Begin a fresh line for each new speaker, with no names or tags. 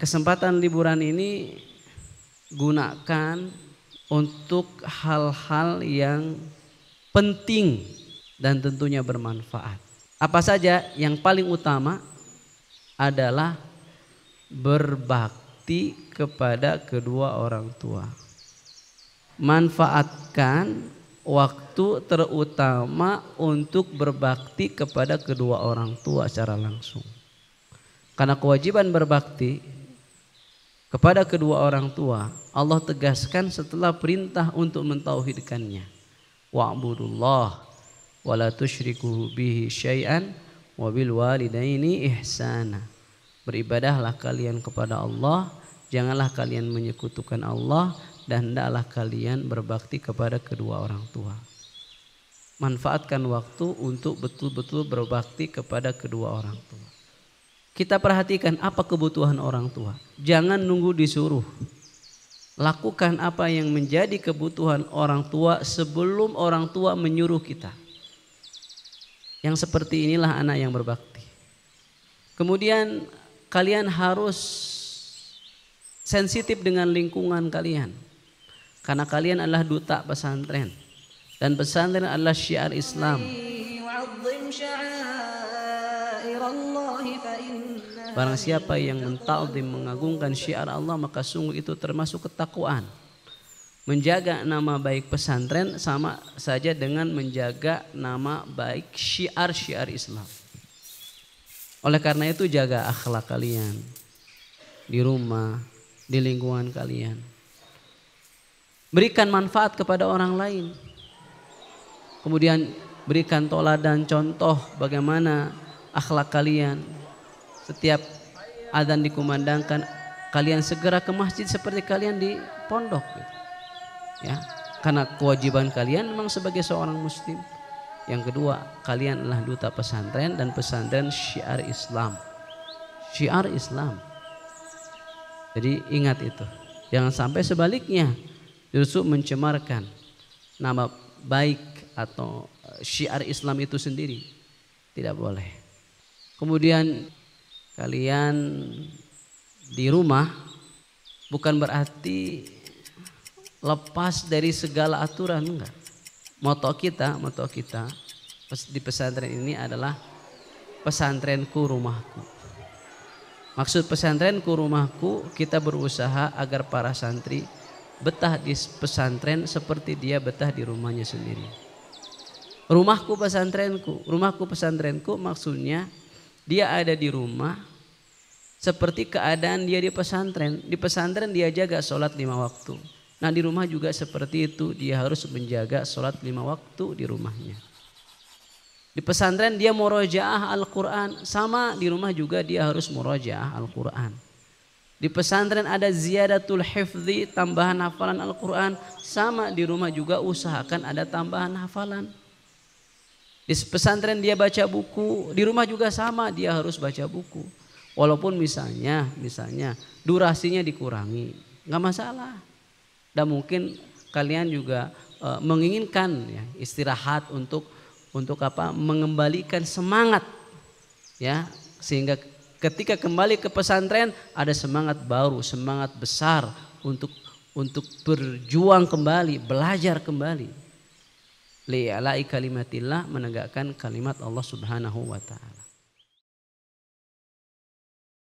kesempatan liburan ini gunakan untuk hal-hal yang penting dan tentunya bermanfaat. Apa saja? Yang paling utama adalah berbakti kepada kedua orang tua. Manfaatkan waktu terutama untuk berbakti kepada kedua orang tua secara langsung. Karena kewajiban berbakti kepada kedua orang tua Allah tegaskan setelah perintah untuk mentauhidkannya. Wa'budullah wa la tusyriku bihi syai'an wa bil walidaini ihsana. Beribadahlah kalian kepada Allah, janganlah kalian menyekutukan Allah, dan hendaklah kalian berbakti kepada kedua orang tua. Manfaatkan waktu untuk betul-betul berbakti kepada kedua orang tua. Kita perhatikan apa kebutuhan orang tua. Jangan nunggu disuruh. Lakukan apa yang menjadi kebutuhan orang tua sebelum orang tua menyuruh kita. Yang seperti inilah anak yang berbakti. Kemudian kalian harus sensitif dengan lingkungan kalian. Karena kalian adalah duta pesantren. Dan pesantren adalah syiar Islam. Barang siapa yang menta'zim, mengagungkan syiar Allah, maka sungguh itu termasuk ketakwaan. Menjaga nama baik pesantren sama saja dengan menjaga nama baik syiar-syiar Islam. Oleh karena itu jaga akhlak kalian di rumah, di lingkungan kalian. Berikan manfaat kepada orang lain. Kemudian berikan toladan contoh bagaimana akhlak kalian. Setiap adzan dikumandangkan, kalian segera ke masjid seperti kalian di pondok, gitu. Ya, karena kewajiban kalian memang sebagai seorang muslim. Yang kedua, kalian adalah duta pesantren dan pesantren syiar Islam. Syiar Islam. Jadi ingat itu. Jangan sampai sebaliknya justru mencemarkan nama baik atau syiar Islam itu sendiri. Tidak boleh. Kemudian kalian di rumah bukan berarti lepas dari segala aturan, enggak. Moto kita di pesantren ini adalah pesantrenku rumahku. Maksud pesantrenku rumahku, kita berusaha agar para santri betah di pesantren seperti dia betah di rumahnya sendiri. Rumahku pesantrenku maksudnya dia ada di rumah seperti keadaan dia di pesantren. Di pesantren dia jaga sholat 5 waktu. Nah di rumah juga seperti itu, dia harus menjaga sholat 5 waktu di rumahnya. Di pesantren dia murojaah Al-Quran, sama di rumah juga dia harus murojaah Al-Quran. Di pesantren ada ziyadatul hifzi, tambahan hafalan Al-Quran, sama di rumah juga usahakan ada tambahan hafalan. Di pesantren dia baca buku, di rumah juga sama dia harus baca buku. Walaupun misalnya durasinya dikurangi, nggak masalah. Dan mungkin kalian juga menginginkan ya, istirahat untuk mengembalikan semangat, ya, sehingga ketika kembali ke pesantren ada semangat baru, semangat besar untuk berjuang kembali, belajar kembali. Li'ala'i kalimatillah, menegakkan kalimat Allah Subhanahu wa ta'ala.